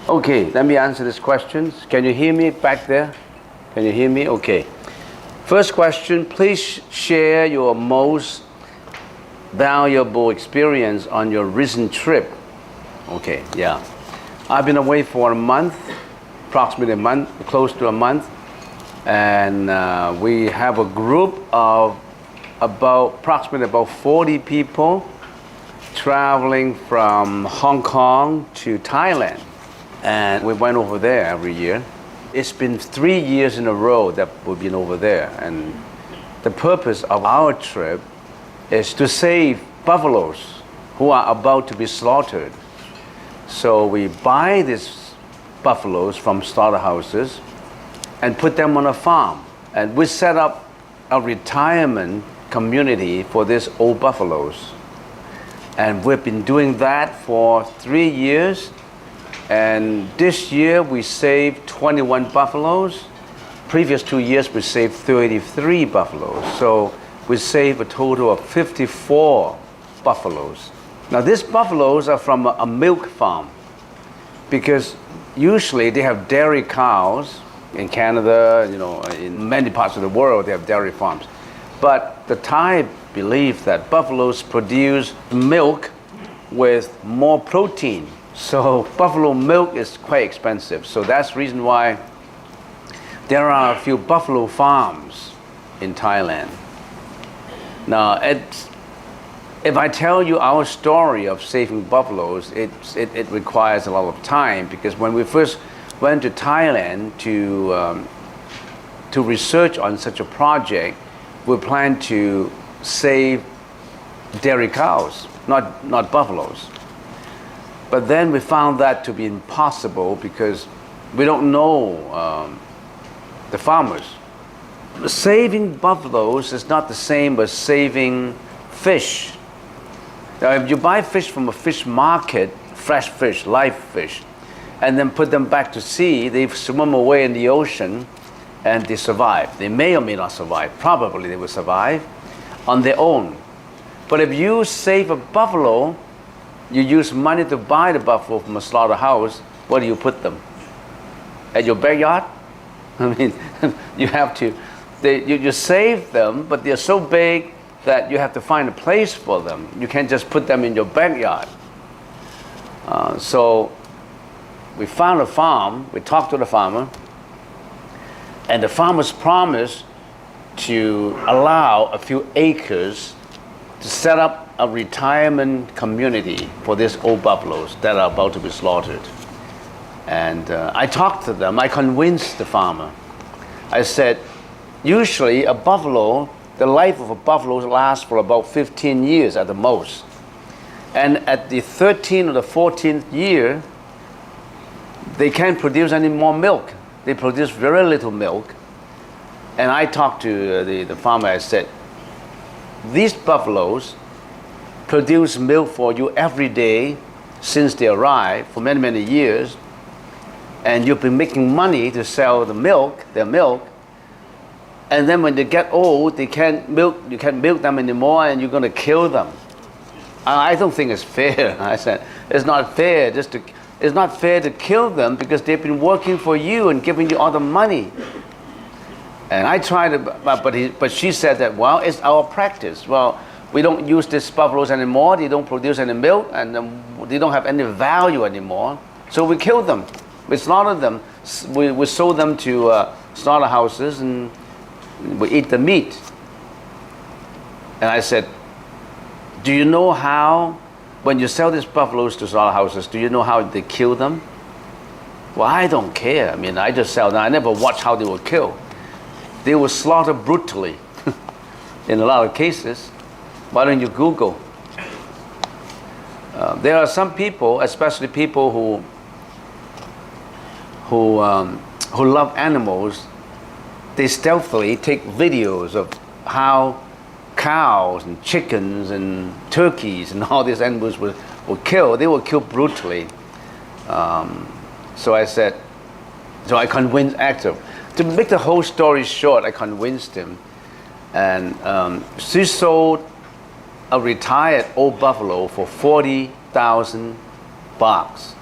Okay, let me answer these questions. Can you hear me back there? Can you hear me? Okay. First question, please share your most valuable experience on your recent trip. Okay, yeah. I've been away for a month, approximately a month, close to a month. And we have a group of approximately about 40 people traveling from Hong Kong to Thailand. And we went over there every year. It's been 3 years in a row that we've been over there. And the purpose of our trip is to save buffaloes who are about to be slaughtered. So we buy these buffaloes from slaughterhouses and put them on a farm. And we set up a retirement community for these old buffaloes. And we've been doing that for 3 years. And this year we saved 21 buffaloes. Previous 2 years we saved 33 buffaloes. So we saved a total of 54 buffaloes. Now these buffaloes are from a milk farm, because usually they have dairy cows in Canada, in many parts of the world they have dairy farms. But the Thai believe that buffaloes produce milk with more protein. So buffalo milk is quite expensive. So that's the reason why there are a few buffalo farms in Thailand. Now, if I tell you our story of saving buffaloes, it requires a lot of time, because when we first went to Thailand to research on such a project, we planned to save dairy cows, not buffaloes. But then we found that to be impossible, because we don't know the farmers. Saving buffaloes is not the same as saving fish. Now, if you buy fish from a fish market, fresh fish, live fish, and then put them back to sea, they swim away in the ocean and they survive. They may or may not survive. Probably they will survive on their own. But if you save a buffalo, you use money to buy the buffalo from a slaughterhouse, where do you put them? At your backyard? I mean, you have to, you save them, but they're so big that you have to find a place for them. You can't just put them in your backyard. So we found a farm, we talked to the farmer, and the farmers promised to allow a few acres to set up a retirement community for these old buffaloes that are about to be slaughtered. And I talked to them, I convinced the farmer. I said, usually a buffalo, the life of a buffalo lasts for about 15 years at the most. And at the 13th or the 14th year, they can't produce any more milk. They produce very little milk. And I talked to the farmer, I said, these buffaloes produce milk for you every day since they arrived for many, many years. And you've been making money to sell their milk. And then when they get old, you can't milk them anymore, and you're going to kill them. I don't think it's fair. I said, it's not fair. It's not fair to kill them, because they've been working for you and giving you all the money. And I tried to, but she said that, well, it's our practice. Well, we don't use these buffaloes anymore. They don't produce any milk, and they don't have any value anymore. So we kill them. We slaughter them. We sold them to slaughterhouses, and we eat the meat. And I said, do you know how, when you sell these buffaloes to slaughterhouses, do you know how they kill them? Well, I don't care. I mean, I just sell them. I never watch how they were killed. They were slaughtered brutally in a lot of cases. Why don't you Google? There are some people, especially people who love animals, they stealthily take videos of how cows and chickens and turkeys and all these animals were killed. They were killed brutally. So I convinced actor. To make the whole story short, I convinced him. And she sold a retired old buffalo for 40,000 baht.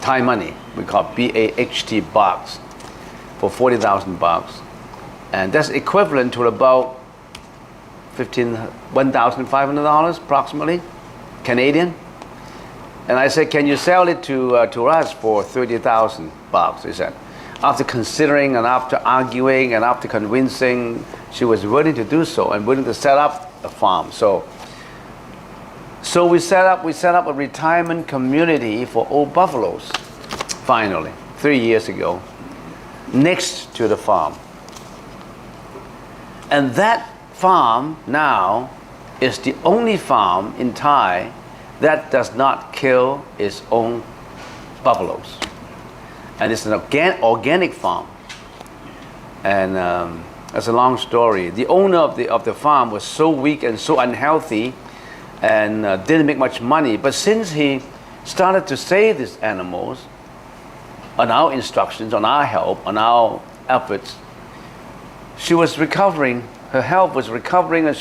Thai money, we call it BAHT baht, for 40,000 baht. And that's equivalent to about $1,500 approximately, Canadian. And I said, can you sell it to us for 30,000 baht? He said. After considering and after arguing and after convincing, she was willing to do so and willing to set up a farm. So we set up a retirement community for old buffaloes, finally, 3 years ago, next to the farm. And that farm now is the only farm in Thai that does not kill its own buffaloes. And it's an organic farm. And that's a long story. The owner of the farm was so weak and so unhealthy and didn't make much money. But since he started to save these animals, on our instructions, on our help, on our efforts, she was recovering. Her health was recovering, and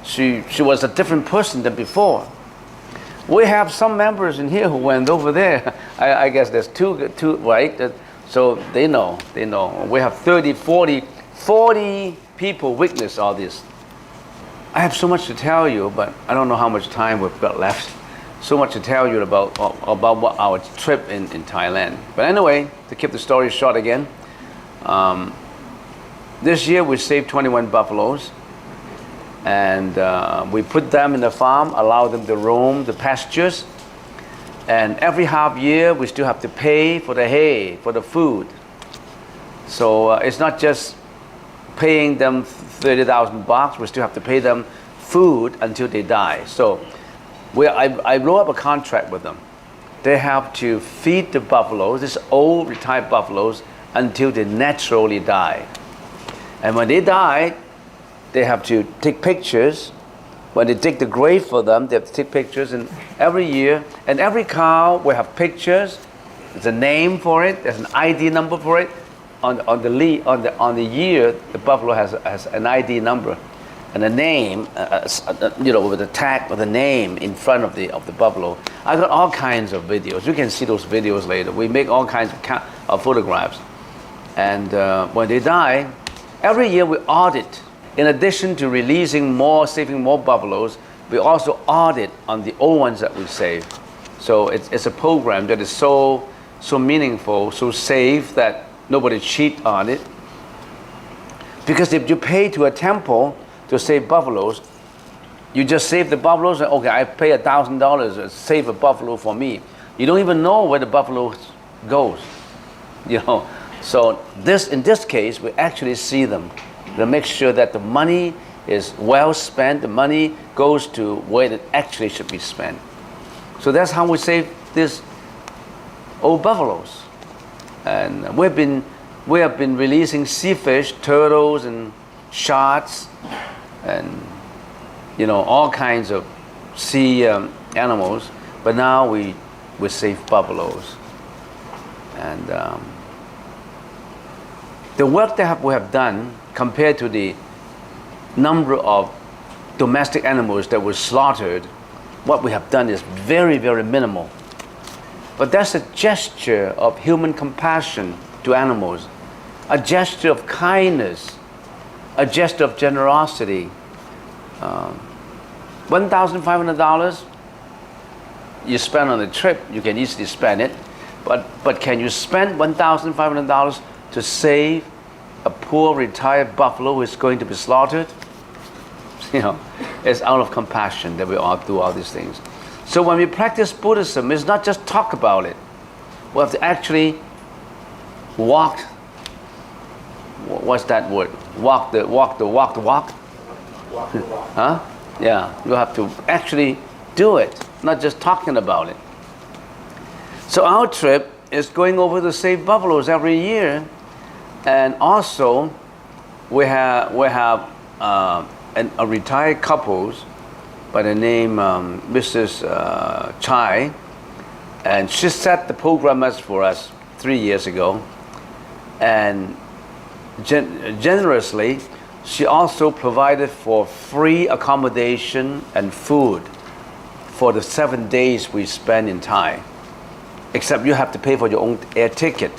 she was a different person than before. We have some members in here who went over there. I guess there's two, right? So they know. We have 30, 40 people witness all this. I have so much to tell you, but I don't know how much time we've got left. So much to tell you about what our trip in Thailand. But anyway, to keep the story short again, this year we saved 21 buffaloes. And we put them in the farm, allow them to roam the pastures. And every half year, we still have to pay for the hay, for the food. So it's not just paying them 30,000 baht, we still have to pay them food until they die. So I wrote up a contract with them. They have to feed the buffaloes, these old retired buffaloes, until they naturally die. And when they die, they have to take pictures. When they dig the grave for them, they have to take pictures. And every year, and every cow will have pictures. There's a name for it. There's an ID number for it. On the year, the buffalo has an ID number and a name, with a tag with a name in front of the buffalo. I got all kinds of videos. You can see those videos later. We make all kinds of photographs. And when they die, every year we audit. In addition to saving more buffaloes, we also audit on the old ones that we save. So it's a program that is so meaningful, so safe that nobody cheat on it. Because if you pay to a temple to save buffaloes, you just save the buffaloes and okay, I pay $1,000 to save a buffalo for me. You don't even know where the buffalo goes. So in this case, we actually see them. To make sure that the money is well spent, the money goes to where it actually should be spent. So that's how we save these old buffaloes. And we have been releasing sea fish, turtles, and sharks, and all kinds of sea animals. But now we save buffaloes. And the work that we have done, compared to the number of domestic animals that were slaughtered, what we have done is very, very minimal. But that's a gesture of human compassion to animals, a gesture of kindness, a gesture of generosity. $1,500 you spend on the trip, you can easily spend it, but can you spend $1,500 to save a poor retired buffalo who is going to be slaughtered? It's out of compassion that we all do all these things. So when we practice Buddhism, it's not just talk about it. We have to actually walk. What's that word? Walk the walk. Huh? Yeah, you have to actually do it, not just talking about it. So our trip is going over to save buffaloes every year. And also, we have a retired couples by the name Mrs. Chai, and she set the programmers for us 3 years ago, and generously, she also provided for free accommodation and food for the 7 days we spent in Thai, except you have to pay for your own air ticket.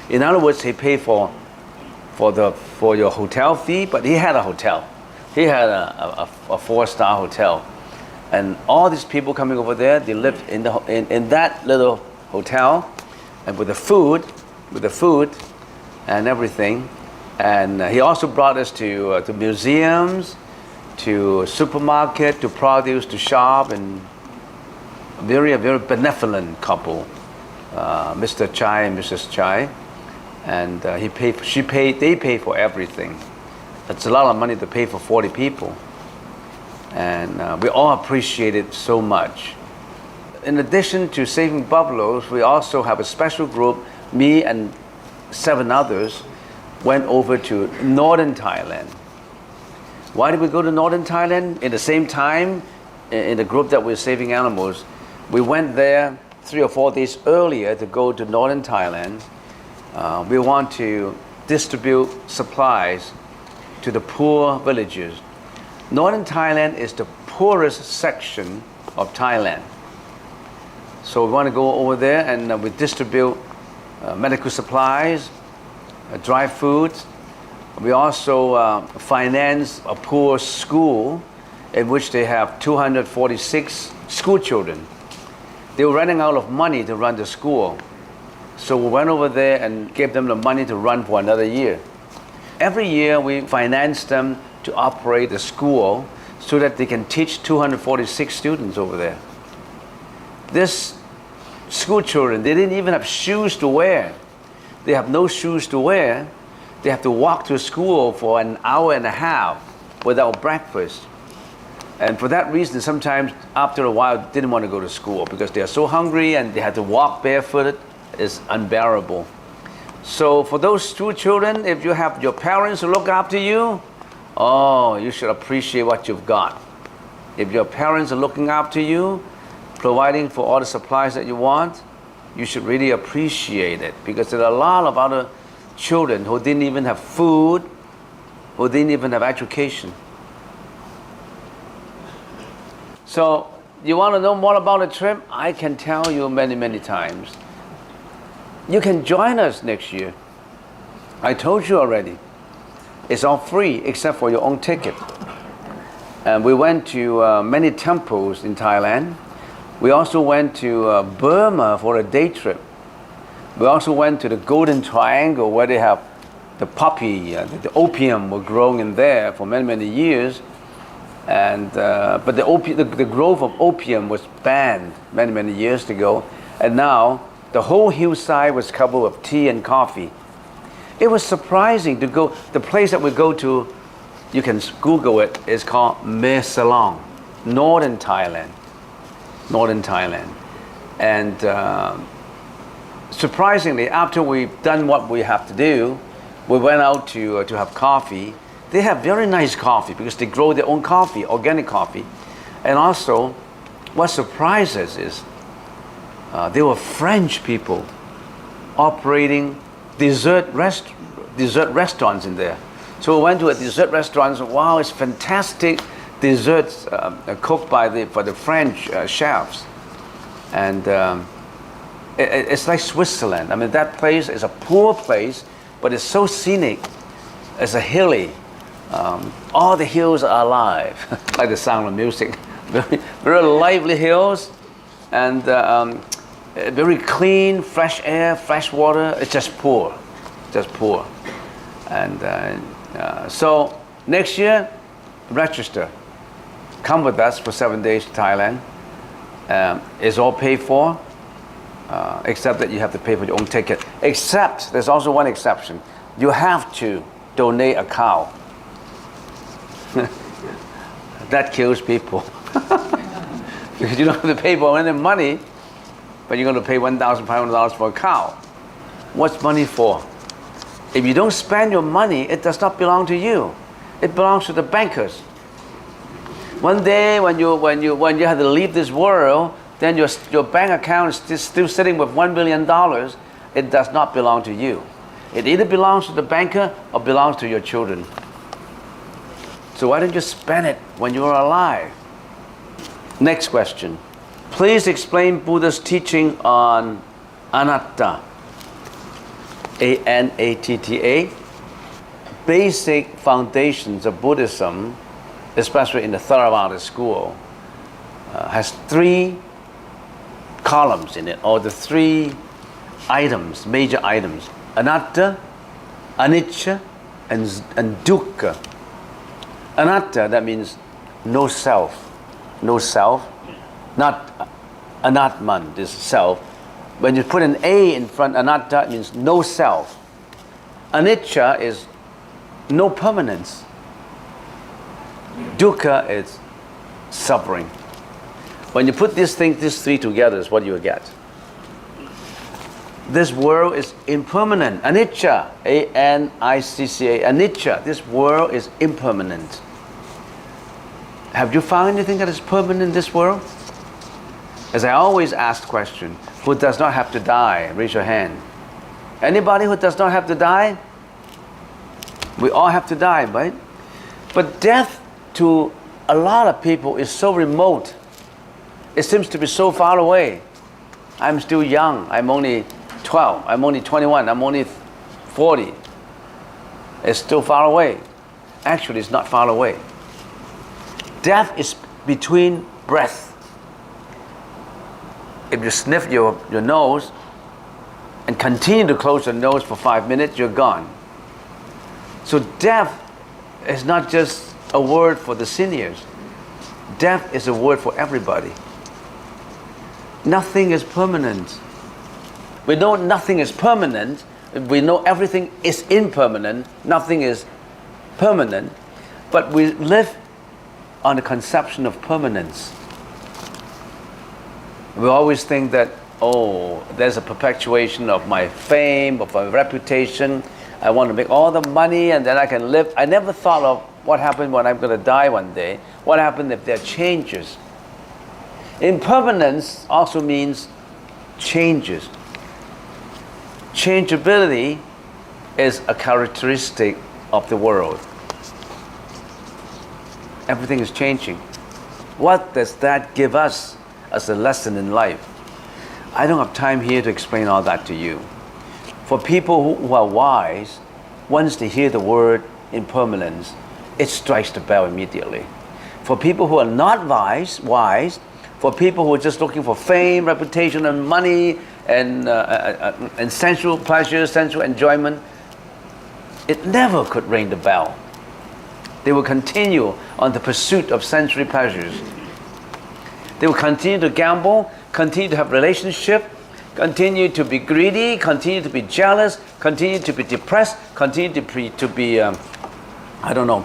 In other words, he paid for your hotel fee, but he had a hotel. He had a 4-star hotel, and all these people coming over there, they lived in that little hotel, and with the food and everything. And he also brought us to museums, to supermarket, to produce, to shop, and a very benevolent couple, Mr. Chai and Mrs. Chai. And they pay for everything. That's a lot of money to pay for 40 people. And we all appreciate it so much. In addition to saving buffaloes, we also have a special group, me and 7 others, went over to northern Thailand. Why did we go to northern Thailand? In the same time, in the group that we're saving animals, we went there 3 or 4 days earlier to go to northern Thailand. We want to distribute supplies to the poor villages. Northern Thailand is the poorest section of Thailand. So we want to go over there and we distribute medical supplies, dry foods. We also finance a poor school in which they have 246 school children. They were running out of money to run the school. So we went over there and gave them the money to run for another year. Every year we finance them to operate the school so that they can teach 246 students over there. This school children, they didn't even have shoes to wear. They have no shoes to wear. They have to walk to school for an hour and a half without breakfast. And for that reason, sometimes after a while, they didn't want to go to school because they are so hungry and they had to walk barefooted. It's unbearable. So for those two children, if you have your parents who look after you, oh, you should appreciate what you've got. If your parents are looking after you, providing for all the supplies that you want, you should really appreciate it, because there are a lot of other children who didn't even have food, who didn't even have education. So you want to know more about the trip? I can tell you many times. You can join us next year. I told you already. It's all free except for your own ticket. And we went to many temples in Thailand. We also went to Burma for a day trip. We also went to the Golden Triangle where they have the poppy, the opium were growing in there for many years. And but the growth of opium was banned many years ago. And now the whole hillside was covered with tea and coffee. It was surprising to go. The place that we go to, you can Google it, is called Me Salong, northern Thailand. And surprisingly, after we've done what we have to do, we went out to have coffee. They have very nice coffee because they grow their own coffee, organic coffee. And also, what surprises is they were French people operating dessert restaurants in there. So we went to a dessert restaurant. And wow, it's fantastic desserts cooked for the French chefs, and it's like Switzerland. I mean, that place is a poor place, but it's so scenic. It's a hilly. All the hills are alive, like the sound of music. Very lively hills, and very clean, fresh air, fresh water. It's just poor. And so next year, register. Come with us for 7 days to Thailand. It's all paid for, except that you have to pay for your own ticket. Except, there's also one exception. You have to donate a cow. That kills people. Because you don't have to pay for any money, but you're going to pay $1,500 for a cow. What's money for? If you don't spend your money, it does not belong to you. It belongs to the bankers. One day when you have to leave this world, then your bank account is still sitting with $1 billion. It does not belong to you. It either belongs to the banker or belongs to your children. So why don't you spend it when you are alive? Next question. Please explain Buddha's teaching on anatta. A-N-A-T-T-A. Basic foundations of Buddhism, especially in the Theravada school, has 3 columns in it, or the 3 items, major items: anatta, anicca, and dukkha. Anatta, that means no self. No self, not anatman, this self. When you put an A in front, anatta, it means no self. Anicca is no permanence. Dukkha is suffering. When you put these 3 together, is what you get. This world is impermanent. Anicca, A-N-I-C-C-A, anicca. This world is impermanent. Have you found anything that is permanent in this world? As I always ask the question, who does not have to die? Raise your hand. Anybody who does not have to die? We all have to die, right? But death to a lot of people is so remote. It seems to be so far away. I'm still young. I'm only 12. I'm only 21. I'm only 40. It's still far away. Actually, it's not far away. Death is between breath. If you sniff your nose and continue to close your nose for 5 minutes, you're gone. So death is not just a word for the seniors. Death is a word for everybody. Nothing is permanent. We know nothing is permanent. We know everything is impermanent. Nothing is permanent. But we live on the conception of permanence. We always think that, oh, there's a perpetuation of my fame, of my reputation. I want to make all the money and then I can live. I never thought of what happened when I'm going to die one day. What happened if there are changes? Impermanence also means changes. Changeability is a characteristic of the world. Everything is changing. What does that give us as a lesson in life? I don't have time here to explain all that to you. For people who are wise, once they hear the word impermanence, it strikes the bell immediately. For people who are not wise, for people who are just looking for fame, reputation, and money, and sensual pleasure, sensual enjoyment, it never could ring the bell. They will continue on the pursuit of sensory pleasures. They will continue to gamble, continue to have relationship, continue to be greedy, continue to be jealous, continue to be depressed, continue to be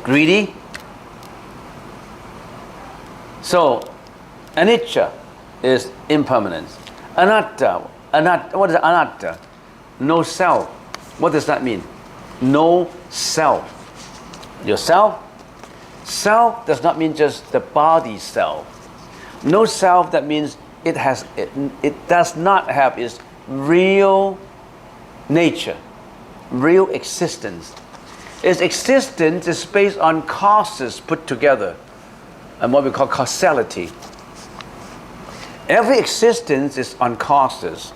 greedy. So, anicca is impermanence. Anatta, what is anatta? No self. What does that mean? No self. Yourself? Self does not mean just the body self. No self, that means it does not have its real nature, real existence. Its existence is based on causes put together, and what we call causality. Every existence is on causes.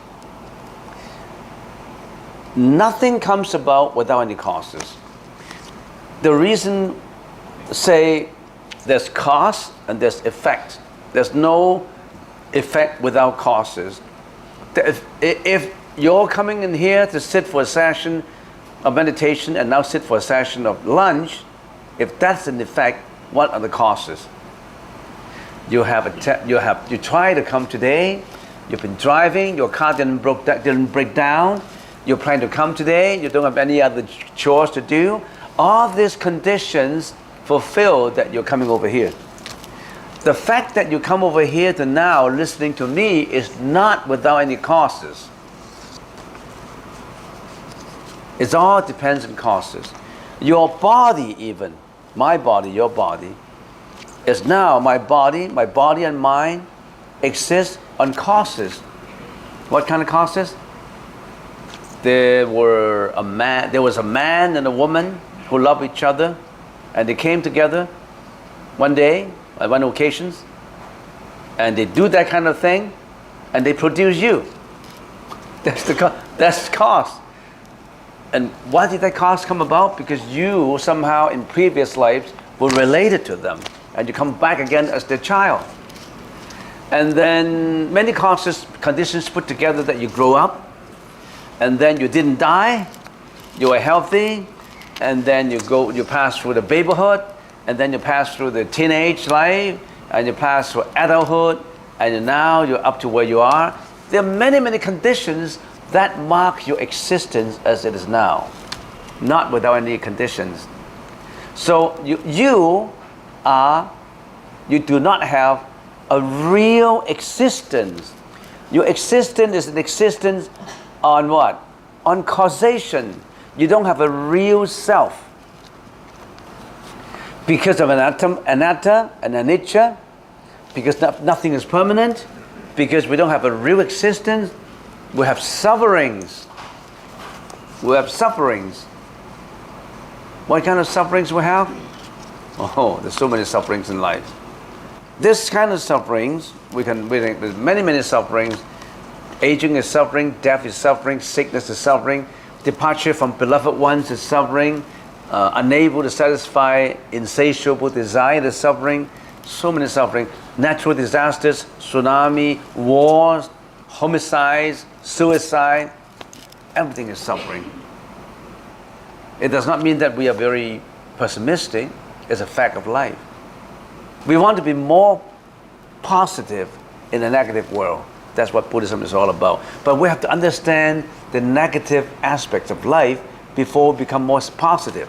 Nothing comes about without any causes. The reason, say, there's cause and there's effect. There's no effect without causes. If you're coming in here to sit for a session of meditation and now sit for a session of lunch, if that's an effect, what are the causes? You try to come today. You've been driving. Your car didn't break down. You plan to come today. You don't have any other chores to do. All these conditions fulfill that you're coming over here. The fact that you come over here to now listening to me is not without any causes. It all depends on causes. Your body even, my body, your body, is now my body and mind exist on causes. What kind of causes? There was a man and a woman who loved each other, and they came together one day, on one occasion, and they do that kind of thing, and they produce you. That's the cause. And why did that cause come about? Because you somehow in previous lives were related to them, and you come back again as their child. And then many conditions put together that you grow up, and then you didn't die, you were healthy, and then you pass through the babyhood, and then you pass through the teenage life, and you pass through adulthood, and now you're up to where you are. There are many, many conditions that mark your existence as it is now, not without any conditions. So you do not have a real existence. Your existence is an existence on what? On causation. You don't have a real self. Because of anatta and anicca, because nothing is permanent, because we don't have a real existence, we have sufferings. We have sufferings. What kind of sufferings we have? Oh, there's so many sufferings in life. This kind of sufferings, there's many, many sufferings. Aging is suffering, death is suffering, sickness is suffering, departure from beloved ones is suffering, unable to satisfy insatiable desire is suffering, so many suffering. Natural disasters, tsunami, wars, homicides, suicide, everything is suffering. It does not mean that we are very pessimistic. It's a fact of life. We want to be more positive in a negative world. That's what Buddhism is all about. But we have to understand the negative aspects of life before we become more positive.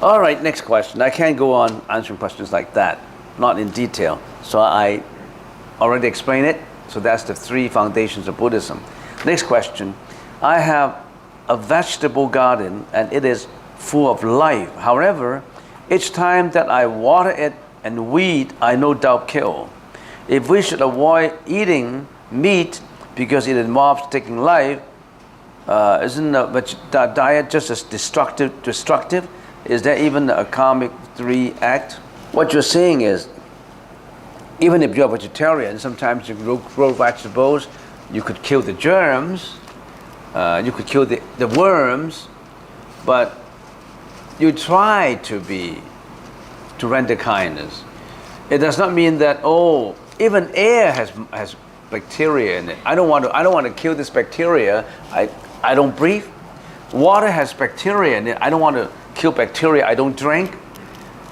All right, next question. I can't go on answering questions like that, not in detail. So I already explained it. So that's the 3 foundations of Buddhism. Next question. I have a vegetable garden and it is full of life. However, each time that I water it and weed, I no doubt kill. If we should avoid eating meat because it involves taking life, isn't the diet just as destructive? Is there even a karmic 3 act? What you're saying is, even if you're vegetarian, sometimes you grow vegetables, you could kill the germs, you could kill the worms, but you try to render kindness. It does not mean that, oh, even air has bacteria in it. I don't want to kill this bacteria. I don't breathe. Water has bacteria in it. I don't want to kill bacteria. I don't drink.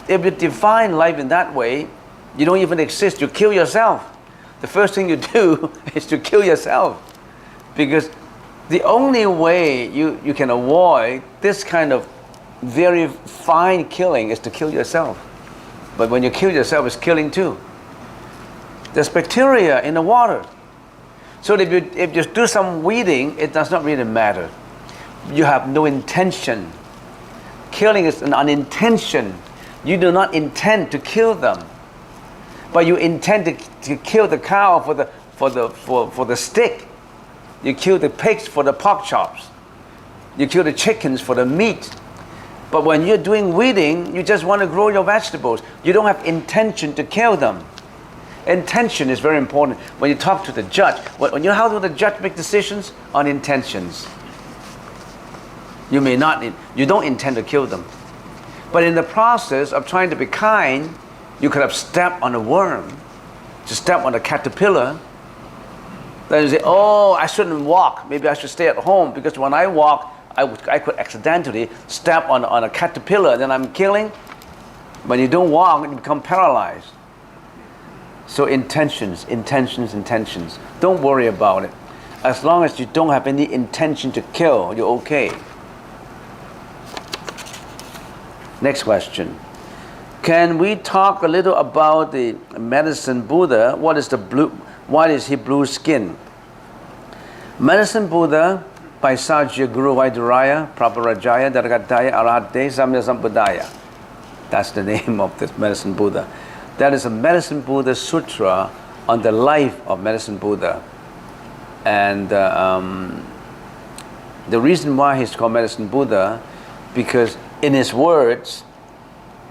If you define life in that way, you don't even exist. You kill yourself. The first thing you do is to kill yourself, because the only way you can avoid this kind of very fine killing is to kill yourself. But when you kill yourself, it's killing too. There's bacteria in the water. So if you do some weeding, it does not really matter. You have no intention. Killing is an unintention. You do not intend to kill them, but you intend to kill the cow for the steak. You kill the pigs for the pork chops. You kill the chickens for the meat. But when you're doing weeding, you just want to grow your vegetables. You don't have intention to kill them. Intention is very important. When you talk to the judge, when you know how do the judge make decisions? On intentions. You don't intend to kill them. But in the process of trying to be kind, you could have stepped on a worm, to step on a caterpillar. Then you say, oh, I shouldn't walk. Maybe I should stay at home, because when I walk, I could accidentally step on a caterpillar, then I'm killing. When you don't walk, you become paralyzed. So intentions. Don't worry about it. As long as you don't have any intention to kill, you're okay. Next question. Can we talk a little about the medicine Buddha? Why is he blue skin? Medicine Buddha Paisajya Guru Vaiduraya Praparajaya Daragataya Arahate Samya Sampradaya. That's the name of this Medicine Buddha. That is a Medicine Buddha Sutra on the life of Medicine Buddha. And the reason why he's called Medicine Buddha, because in his words,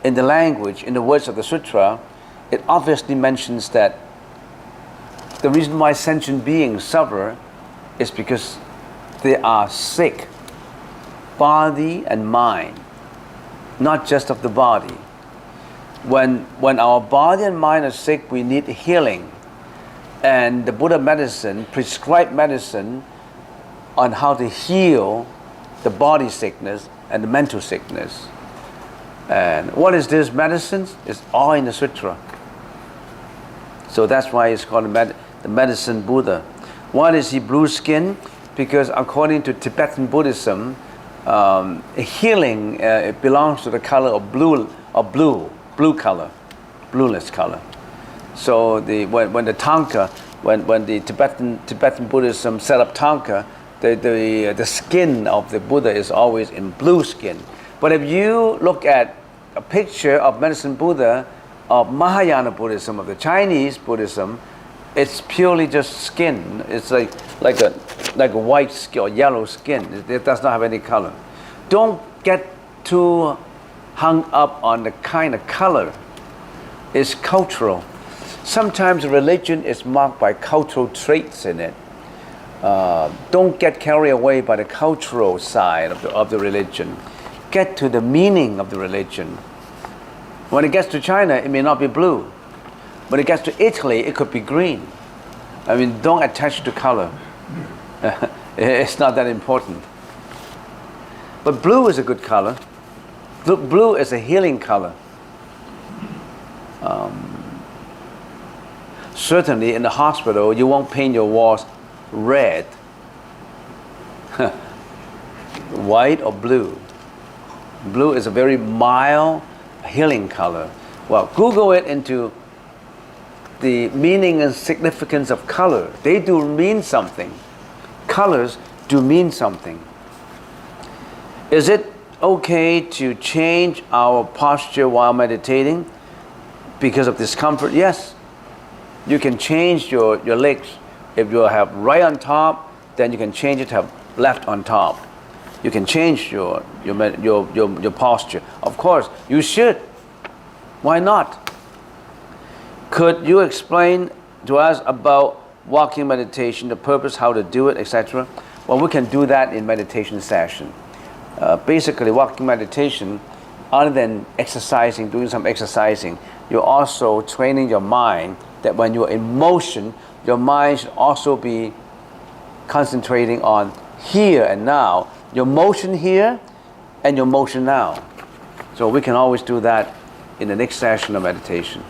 in the language, in the words of the sutra, it obviously mentions that the reason why sentient beings suffer is because they are sick, body and mind, not just of the body. When our body and mind are sick, we need healing. And the Buddha medicine prescribed medicine on how to heal the body sickness and the mental sickness. And what is this medicine? It's all in the sutra. So that's why it's called the Medicine Buddha. Why is he blue skin? Because according to Tibetan Buddhism, healing it belongs to the color of blue color, blueless color. So when the Tanka, when the Tibetan Buddhism set up Tanka, the skin of the Buddha is always in blue skin. But if you look at a picture of Medicine Buddha of Mahayana Buddhism, of the Chinese Buddhism, it's purely just skin. It's like a white skin or yellow skin. It does not have any color. Don't get too hung up on the kind of color. It's cultural. Sometimes religion is marked by cultural traits in it. Don't get carried away by the cultural side of the religion. Get to the meaning of the religion. When it gets to China, it may not be blue. When it gets to Italy, it could be green. I mean, don't attach to color. It's not that important. But blue is a good color. Blue is a healing color. Certainly in the hospital, you won't paint your walls red, white or blue. Blue is a very mild healing color. Well, Google it into the meaning and significance of color. They do mean something. Colors do mean something. Is it okay to change our posture while meditating because of discomfort? Yes. You can change your legs. If you have right on top, then you can change it to have left on top. You can change your posture. Of course, you should. Why not? Could you explain to us about walking meditation, the purpose, how to do it, etc.? Well, we can do that in meditation session. Basically, walking meditation, other than exercising, doing some exercising, you're also training your mind that when you're in motion, your mind should also be concentrating on here and now, your motion here and your motion now. So we can always do that in the next session of meditation.